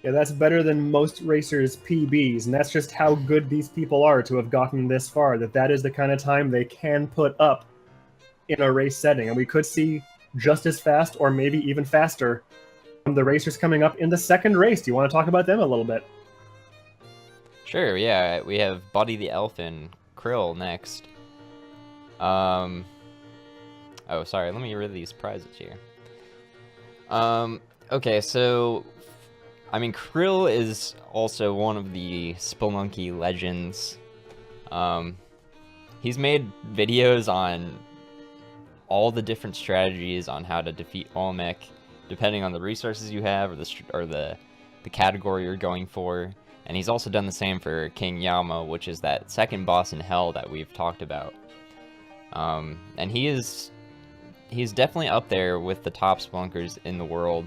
Yeah, that's better than most racers' PBs, and that's just how good these people are to have gotten this far. That is the kind of time they can put up in a race setting, and we could see just as fast, or maybe even faster, from the racers coming up in the second race. Do you want to talk about them a little bit? Sure, yeah, we have Buddy the Elf and Krill next. Um, oh, sorry, let me read these prizes here. Okay, so, I mean, Krill is also one of the Spelunky legends. He's made videos on all the different strategies on how to defeat Olmec, depending on the resources you have or the category you're going for. And he's also done the same for King Yama, which is that second boss in Hell that we've talked about. And he's definitely up there with the top spelunkers in the world.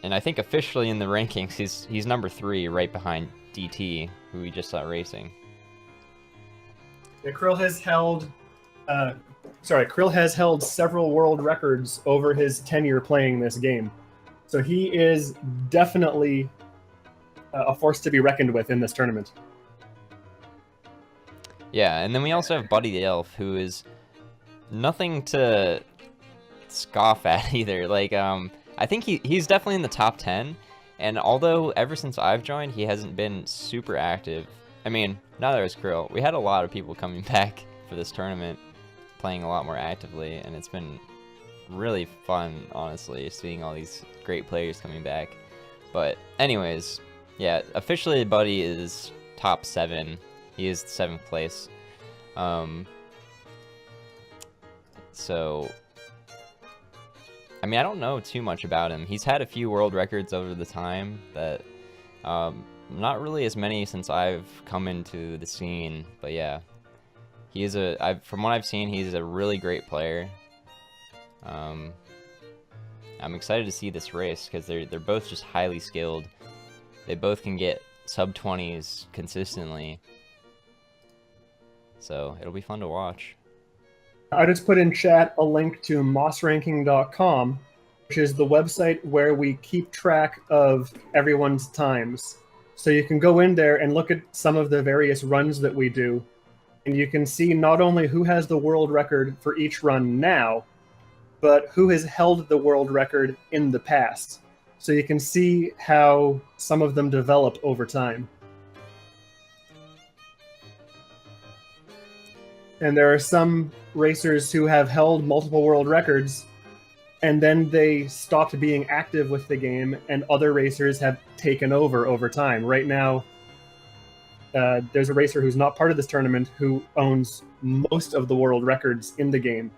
And I think officially in the rankings, he's number 3, right behind DT, who we just saw racing. Yeah, Krill has held several world records over his tenure playing this game. So he is definitely a force to be reckoned with in this tournament. Yeah, and then we also have Buddy the Elf, who is nothing to scoff at either. Like, I think he's definitely in the top 10, and although ever since I've joined, he hasn't been super active. I mean, now there's Krill. We had a lot of people coming back for this tournament, playing a lot more actively, and it's been really fun, honestly, seeing all these great players coming back. But anyways, yeah, officially Buddy is top 7. He is 7th place. So, I mean, I don't know too much about him. He's had a few world records over the time that, not really as many since I've come into the scene, but yeah. He is from what I've seen, he's a really great player. I'm excited to see this race because they're both just highly skilled. They both can get sub-20s consistently. So it'll be fun to watch. I just put in chat a link to mossranking.com, which is the website where we keep track of everyone's times. So you can go in there and look at some of the various runs that we do, and you can see not only who has the world record for each run now, but who has held the world record in the past. So you can see how some of them develop over time. And there are some racers who have held multiple world records, and then they stopped being active with the game, and other racers have taken over time. Right now, there's a racer who's not part of this tournament who owns most of the world records in the game.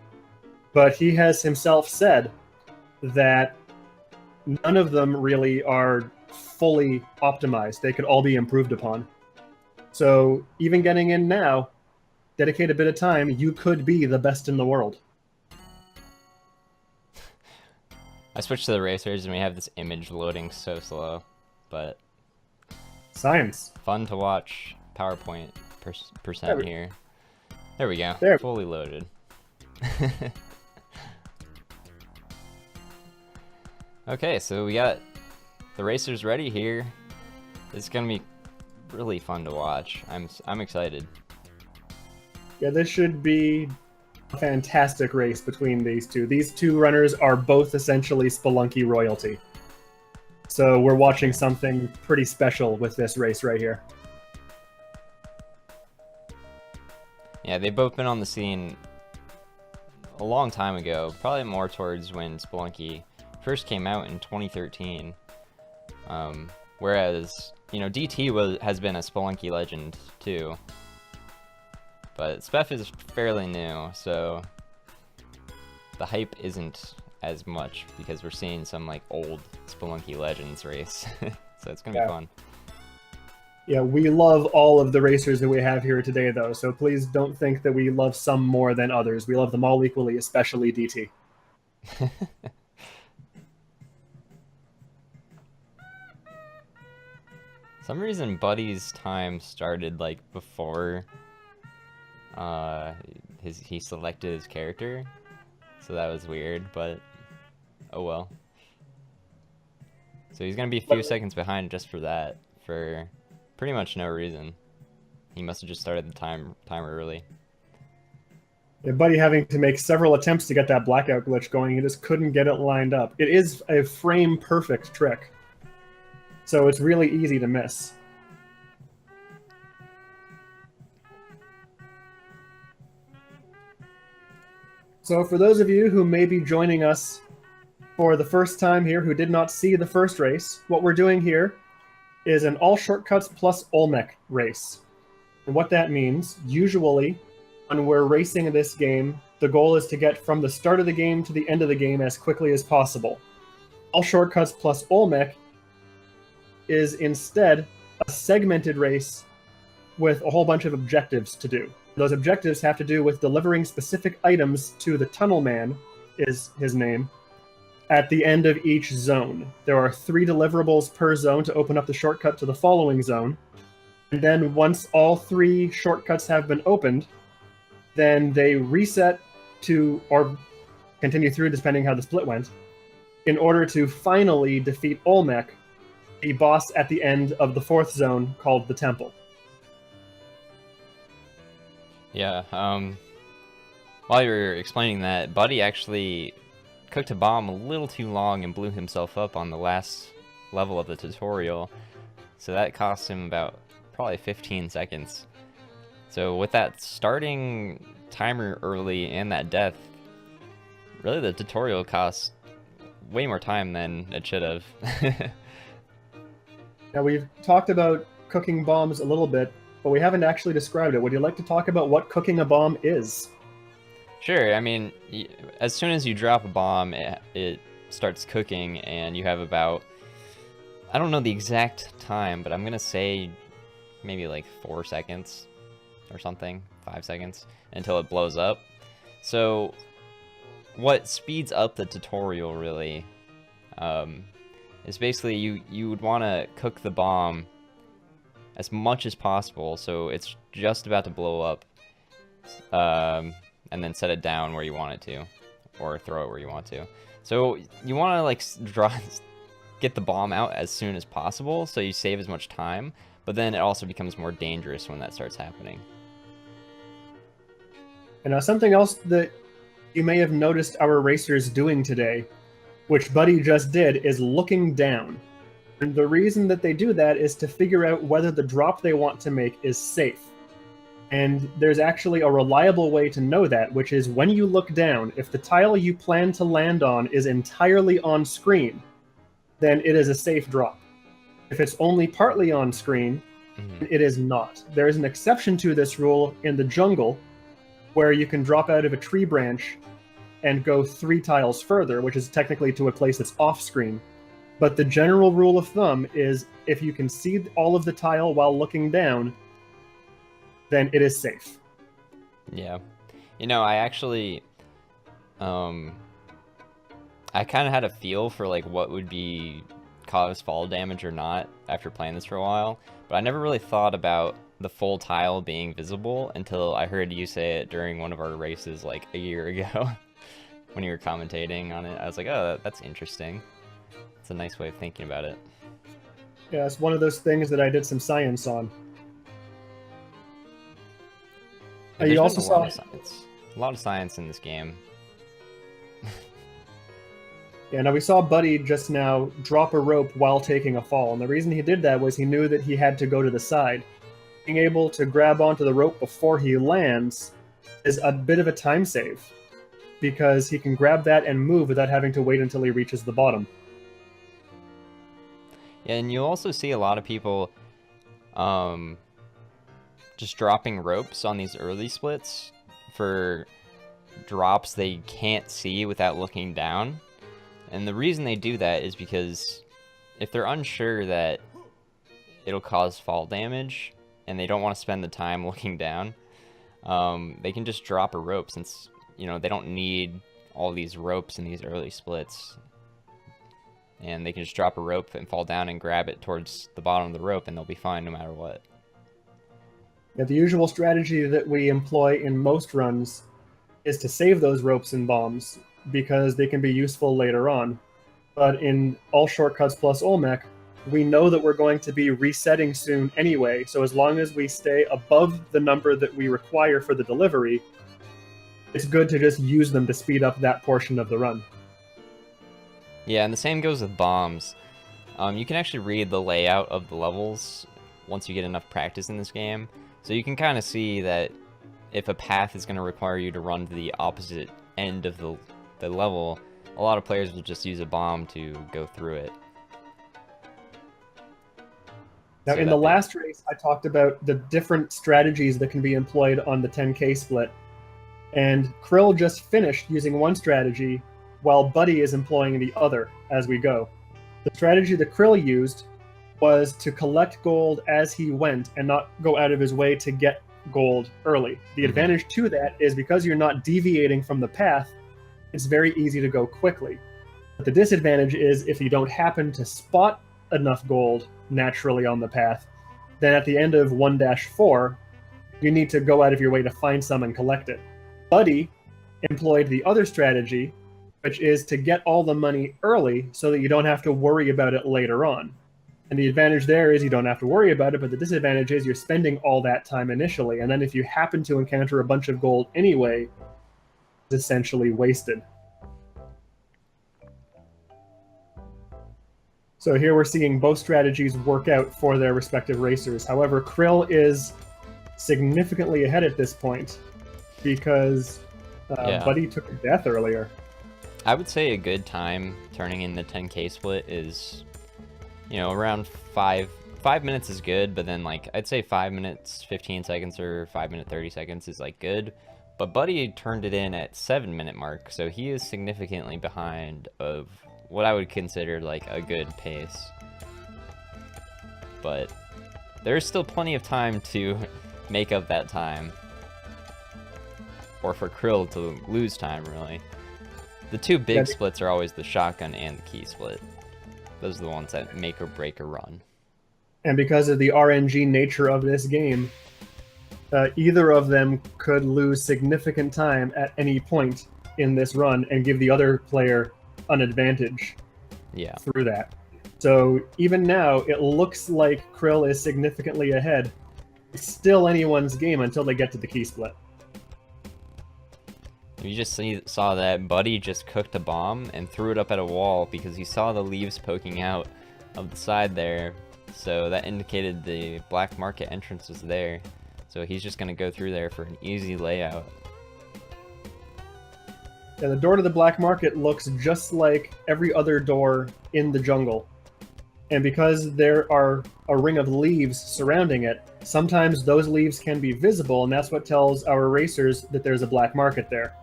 But he has himself said that none of them really are fully optimized. They could all be improved upon. So even getting in now, dedicate a bit of time, you could be the best in the world. I switched to the racers and we have this image loading so slow, but Science. fun to watch. PowerPoint percent here. There we go. There. Fully loaded. Okay, so we got the racers ready here. It's gonna be really fun to watch. I'm excited. Yeah, this should be a fantastic race between these two. These two runners are both essentially Spelunky royalty. So we're watching something pretty special with this race right here. Yeah, they've both been on the scene a long time ago, probably more towards when Spelunky first came out in 2013. Whereas, you know, DT has been a Spelunky legend too. But Spef is fairly new, so the hype isn't as much because we're seeing some like old Spelunky legends race. So it's gonna be fun. Yeah, we love all of the racers that we have here today, though, so please don't think that we love some more than others. We love them all equally, especially DT. Some reason Buddy's time started like before he selected his character, so that was weird, but oh well. So he's going to be a few seconds behind just for that, for pretty much no reason. He must have just started the timer early. Yeah, Buddy having to make several attempts to get that blackout glitch going, he just couldn't get it lined up. It is a frame-perfect trick, so it's really easy to miss. So for those of you who may be joining us for the first time here who did not see the first race, what we're doing here is an all shortcuts plus Olmec race. And what that means, usually when we're racing this game, the goal is to get from the start of the game to the end of the game as quickly as possible. All shortcuts plus Olmec is instead a segmented race with a whole bunch of objectives to do. Those objectives have to do with delivering specific items to the Tunnel Man, is his name, at the end of each zone. There are 3 deliverables per zone to open up the shortcut to the following zone. And then once all 3 shortcuts have been opened, then they reset to, or continue through depending how the split went, in order to finally defeat Olmec, the boss at the end of the 4th zone called the Temple. Yeah, while you were explaining that, Buddy actually cooked a bomb a little too long and blew himself up on the last level of the tutorial. So that cost him about probably 15 seconds. So with that starting timer early and that death, really the tutorial cost way more time than it should have. Now we've talked about cooking bombs a little bit, but we haven't actually described it. Would you like to talk about what cooking a bomb is? Sure, I mean, as soon as you drop a bomb, it starts cooking, and you have about, I don't know the exact time, but I'm gonna say maybe like 4 seconds or something, 5 seconds, until it blows up. So what speeds up the tutorial really is basically you would want to cook the bomb as much as possible, so it's just about to blow up, and then set it down where you want it to, or throw it where you want to. So you want to like get the bomb out as soon as possible, so you save as much time, but then it also becomes more dangerous when that starts happening. And something else that you may have noticed our racers doing today, which Buddy just did, is looking down. And the reason that they do that is to figure out whether the drop they want to make is safe. And there's actually a reliable way to know that, which is when you look down, if the tile you plan to land on is entirely on screen, then it is a safe drop. If it's only partly on screen, it is not. There is an exception to this rule in the jungle, where you can drop out of a tree branch and go 3 tiles further, which is technically to a place that's off screen. But the general rule of thumb is if you can see all of the tile while looking down, then it is safe. Yeah. You know, I actually, I kind of had a feel for like what would be cause fall damage or not after playing this for a while, but I never really thought about the full tile being visible until I heard you say it during one of our races like a year ago when you were commentating on it. I was like, oh, that's interesting. It's a nice way of thinking about it. Yeah, it's one of those things that I did some science on. You also saw a lot of science in this game. Yeah, now we saw Buddy just now drop a rope while taking a fall, and the reason he did that was he knew that he had to go to the side. Being able to grab onto the rope before he lands is a bit of a time save, because he can grab that and move without having to wait until he reaches the bottom. Yeah, and you'll also see a lot of people just dropping ropes on these early splits for drops they can't see without looking down. And the reason they do that is because if they're unsure that it'll cause fall damage and they don't want to spend the time looking down, they can just drop a rope, since, you know, they don't need all these ropes in these early splits. And they can just drop a rope and fall down and grab it towards the bottom of the rope, and they'll be fine no matter what. Yeah, the usual strategy that we employ in most runs is to save those ropes and bombs, because they can be useful later on. But in all Shortcuts plus Olmec, we know that we're going to be resetting soon anyway, so as long as we stay above the number that we require for the delivery, it's good to just use them to speed up that portion of the run. Yeah, and the same goes with bombs. You can actually read the layout of the levels once you get enough practice in this game, so you can kind of see that if a path is going to require you to run to the opposite end of the level, a lot of players will just use a bomb to go through it. Now, in the last race, I talked about the different strategies that can be employed on the 10K split. And Krill just finished using one strategy, while Buddy is employing the other as we go. The strategy that Krill used was to collect gold as he went and not go out of his way to get gold early. The advantage to that is because you're not deviating from the path, it's very easy to go quickly. But the disadvantage is if you don't happen to spot enough gold naturally on the path, then at the end of 1-4, you need to go out of your way to find some and collect it. Buddy employed the other strategy, which is to get all the money early so that you don't have to worry about it later on. And the advantage there is you don't have to worry about it, but the disadvantage is you're spending all that time initially, and then if you happen to encounter a bunch of gold anyway, it's essentially wasted. So here we're seeing both strategies work out for their respective racers. However, Krill is significantly ahead at this point because Buddy took a death earlier. I would say a good time turning in the 10K split is, you know, around 5 minutes is good, but then like I'd say 5 minutes 15 seconds or 5 minute 30 seconds is like good. But Buddy turned it in at 7-minute mark, so he is significantly behind of what I would consider like a good pace. But there's still plenty of time to make up that time. Or for Krill to lose time, really. The two big splits are always the shotgun and the key split. Those are the ones that make or break a run. And because of the RNG nature of this game, either of them could lose significant time at any point in this run and give the other player an advantage through that. So even now, it looks like Krill is significantly ahead. It's still anyone's game until they get to the key split. You just saw that Buddy just cooked a bomb and threw it up at a wall because he saw the leaves poking out of the side there. So that indicated the black market entrance was there. So he's just going to go through there for an easy layout. Yeah, the door to the black market looks just like every other door in the jungle. And because there are a ring of leaves surrounding it, sometimes those leaves can be visible, and that's what tells our racers that there's a black market there.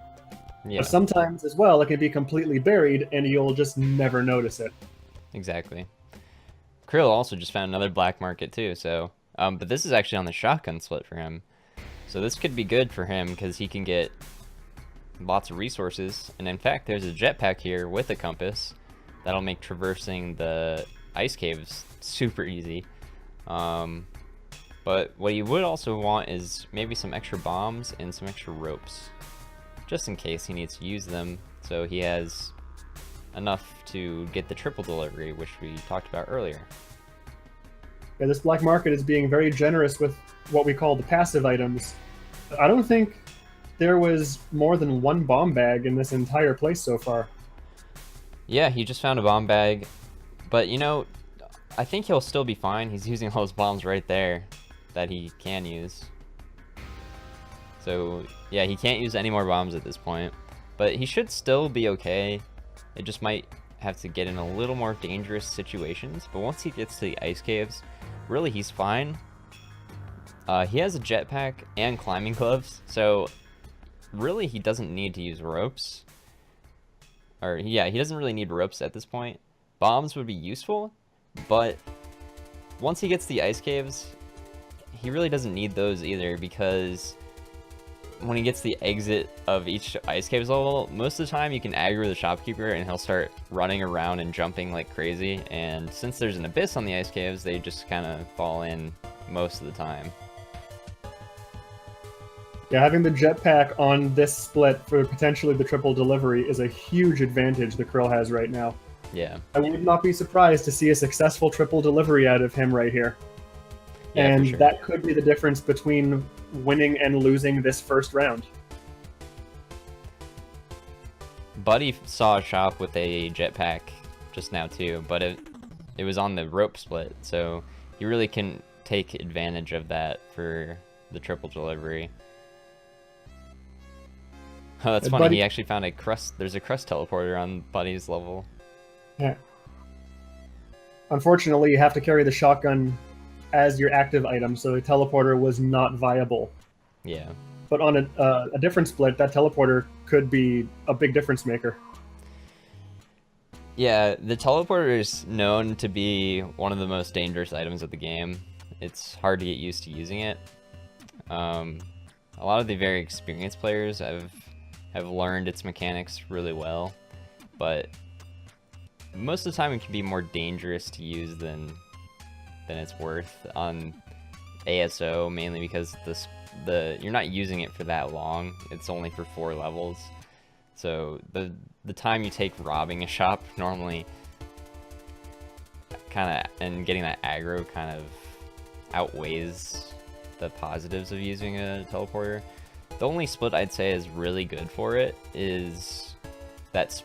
Yeah. But sometimes as well, it can be completely buried, and you'll just never notice it. Exactly. Krill also just found another black market too, so... but this is actually on the shotgun split for him. So this could be good for him, because he can get lots of resources. And in fact, there's a jetpack here with a compass that'll make traversing the ice caves super easy. But what you would also want is maybe some extra bombs and some extra ropes, just in case he needs to use them, so he has enough to get the triple delivery, which we talked about earlier. Yeah, this black market is being very generous with what we call the passive items. I don't think there was more than one bomb bag in this entire place so far. Yeah, he just found a bomb bag, but you know, I think he'll still be fine. He's using all those bombs right there that he can use. So yeah, he can't use any more bombs at this point, but he should still be okay. It just might have to get in a little more dangerous situations, but once he gets to the ice caves, really he's fine. He has a jetpack and climbing gloves, so really he doesn't need to use ropes. Or yeah, he doesn't really need ropes at this point. Bombs would be useful, but once he gets to the ice caves, he really doesn't need those either, because when he gets to the exit of each ice caves level, most of the time you can aggro the shopkeeper and he'll start running around and jumping like crazy, and since there's an abyss on the ice caves, they just kind of fall in most of the time. Yeah, having the jetpack on this split for potentially the triple delivery is a huge advantage that Krill has right now. Yeah. I would not be surprised to see a successful triple delivery out of him right here. Yeah, and for sure. that could be the difference between winning and losing this first round. Buddy saw a shop with a jetpack just now too, but it was on the rope split, so you really can take advantage of that for the triple delivery. Oh, that's funny. Buddy, He actually found a crust. There's a crust teleporter on Buddy's level. yeah. Unfortunately, you have to carry the shotgun as your active item, so the teleporter was not viable. Yeah. But on a different split, that teleporter could be a big difference maker. Yeah, the teleporter is known to be one of the most dangerous items of the game. It's hard to get used to using it. A lot of the very experienced players have learned its mechanics really well, but most of the time it can be more dangerous to use than it's worth on ASO, mainly because you're not using it for that long. It's only for 4 levels. So the time you take robbing a shop normally and getting that aggro kind of outweighs the positives of using a teleporter. The only split I'd say is really good for it is that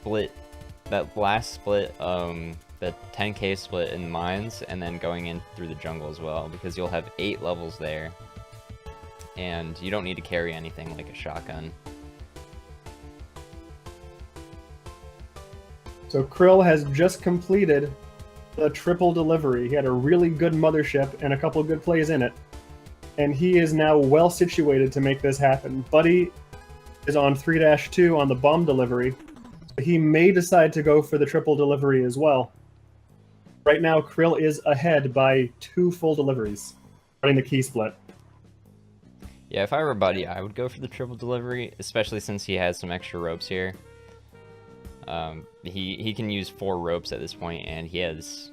last split, the 10k split in mines, and then going in through the jungle as well, because you'll have 8 levels there, and you don't need to carry anything like a shotgun. So Krill has just completed the triple delivery. He had a really good mothership and a couple good plays in it, and he is now well situated to make this happen. Buddy is on 3-2 on the bomb delivery. He may decide to go for the triple delivery as well. Right now, Krill is ahead by 2 full deliveries, running the key split. Yeah, if I were Buddy, I would go for the triple delivery, especially since he has some extra ropes here. He can use 4 ropes at this point, and he has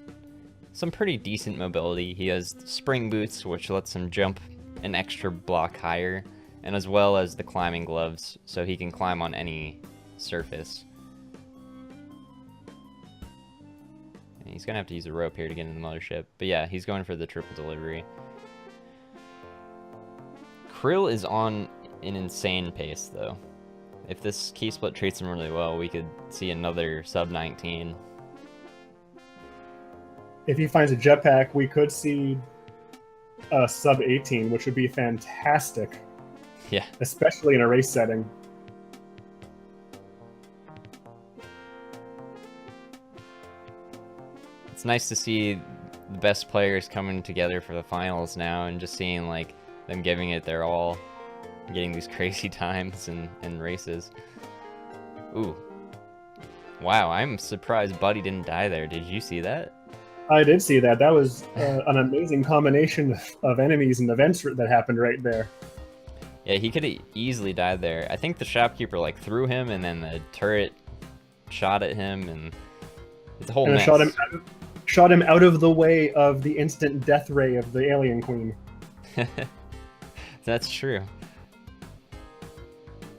some pretty decent mobility. He has spring boots, which lets him jump an extra block higher, and as well as the climbing gloves, so he can climb on any surface. And he's gonna have to use a rope here to get into the mothership, but yeah, he's going for the triple delivery. Krill is on an insane pace, though. If this key split treats him really well, we could see another sub 19. If he finds a jetpack, we could see a sub 18, which would be fantastic. Yeah. Especially in a race setting. It's nice to see the best players coming together for the finals now, and just seeing like them giving it their all, getting these crazy times in races. Ooh. Wow, I'm surprised Buddy didn't die there. Did you see that? I did see that. That was an amazing combination of enemies and events that happened right there. Yeah, he could have easily died there. I think the shopkeeper like threw him, and then the turret shot at him, and it's a whole mess. Shot him out of the way of the instant death ray of the alien queen. That's true.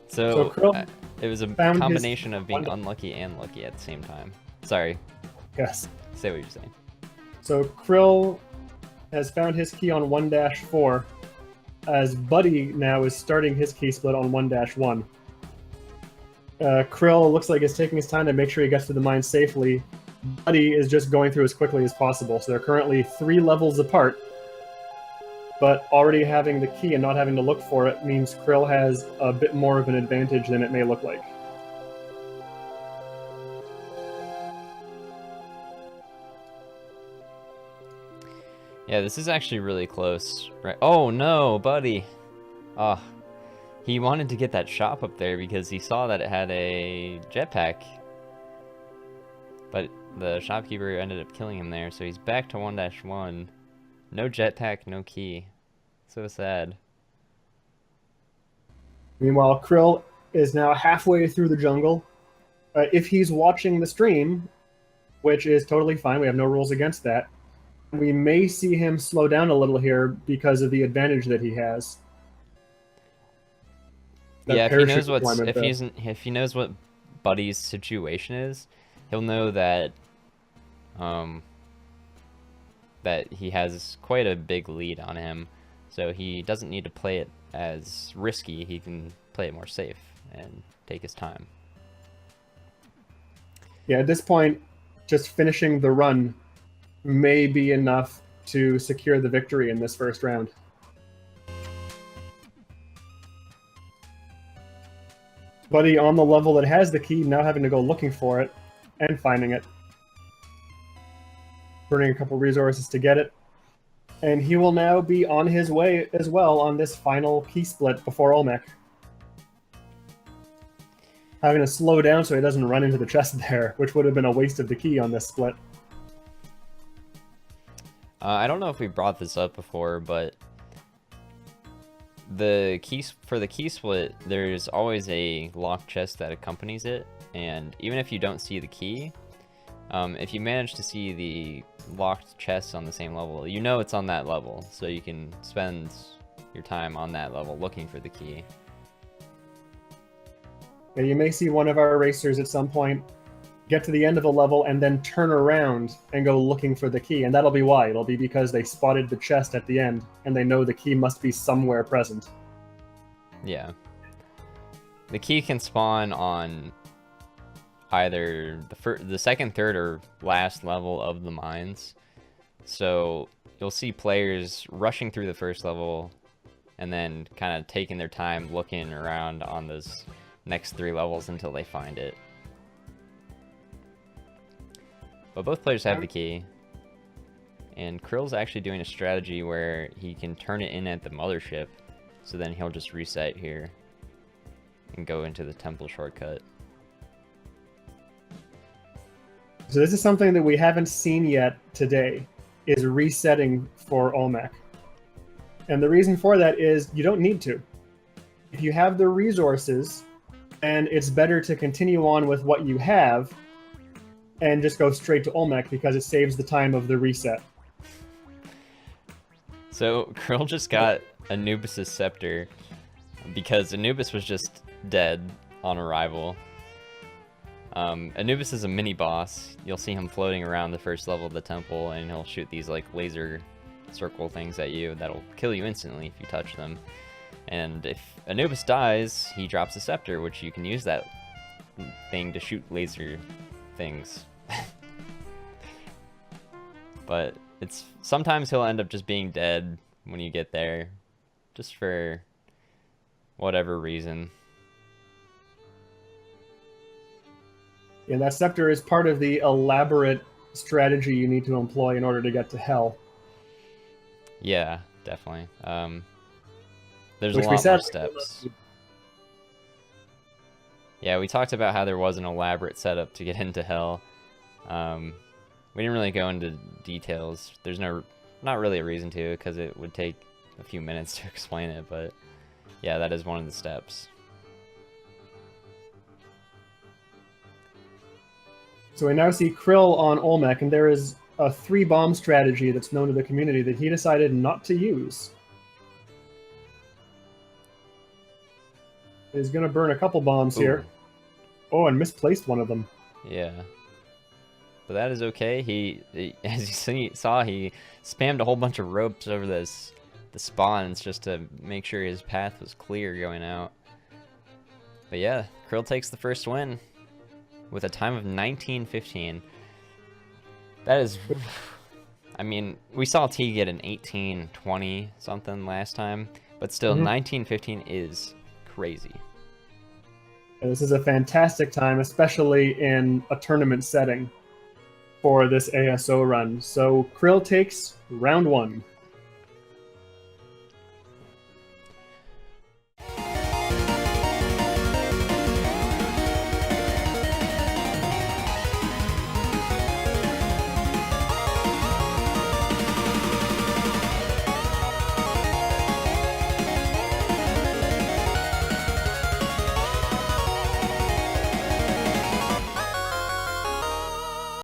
So Krill it was a combination of being unlucky and lucky at the same time. Sorry. Yes. Say what you're saying. So Krill has found his key on 1-4, as Buddy now is starting his key split on 1-1. Krill looks like he's taking his time to make sure he gets to the mine safely. Buddy is just going through as quickly as possible, so they're currently 3 levels apart. But already having the key and not having to look for it means Krill has a bit more of an advantage than it may look like. Yeah, this is actually really close. Right? Oh no, Buddy! Oh, he wanted to get that shop up there because he saw that it had a jetpack. But the shopkeeper ended up killing him there, so he's back to 1-1. No jetpack, no key. So sad. Meanwhile, Krill is now halfway through the jungle. If he's watching the stream, which is totally fine, we have no rules against that, we may see him slow down a little here because of the advantage that he has. Yeah, if he knows what Buddy's situation is, he'll know that that he has quite a big lead on him, so he doesn't need to play it as risky. He can play it more safe and take his time. Yeah, at this point, just finishing the run may be enough to secure the victory in this first round. Buddy on the level that has the key, now having to go looking for it and finding it. Burning a couple resources to get it. And he will now be on his way as well on this final key split before Olmec. Having to slow down so he doesn't run into the chest there, which would have been a waste of the key on this split. I don't know if we brought this up before, but for the key split, there's always a locked chest that accompanies it, and even if you don't see the key, if you manage to see the locked chest on the same level, you know it's on that level, so you can spend your time on that level looking for the key. Yeah, you may see one of our racers at some point get to the end of a level and then turn around and go looking for the key, and that'll be why. It'll be because they spotted the chest at the end, and they know the key must be somewhere present. Yeah. The key can spawn on either the second, third, or last level of the mines. So you'll see players rushing through the first level and then kind of taking their time looking around on those next 3 levels until they find it. But both players have the key, and Krill's actually doing a strategy where he can turn it in at the mothership, so then he'll just reset here and go into the temple shortcut. So this is something that we haven't seen yet today, is resetting for Olmec. And the reason for that is you don't need to. If you have the resources, and it's better to continue on with what you have and just go straight to Olmec because it saves the time of the reset. So Krill just got Anubis' scepter because Anubis was just dead on arrival. Anubis is a mini boss. You'll see him floating around the first level of the temple, and he'll shoot these like laser circle things at you that'll kill you instantly if you touch them. And if Anubis dies, he drops a scepter, which you can use that thing to shoot laser things. But sometimes he'll end up just being dead when you get there, just for whatever reason. Yeah, that scepter is part of the elaborate strategy you need to employ in order to get to Hell. Yeah, definitely. There's a lot more steps. Yeah, we talked about how there was an elaborate setup to get into Hell. We didn't really go into details. There's not really a reason to, because it would take a few minutes to explain it, but yeah, that is one of the steps. So we now see Krill on Olmec, and there is a 3-bomb strategy that's known to the community that he decided not to use. He's going to burn a couple bombs here. Oh, and misplaced one of them. Yeah. But that is okay. He as you saw, he spammed a whole bunch of ropes over the spawns just to make sure his path was clear going out. But yeah, Krill takes the first win with a time of 19:15. That is... I mean, we saw T get an 18:20 something last time, but still 19:15 is crazy. This is a fantastic time, especially in a tournament setting for this ASO run. So Krill takes round 1.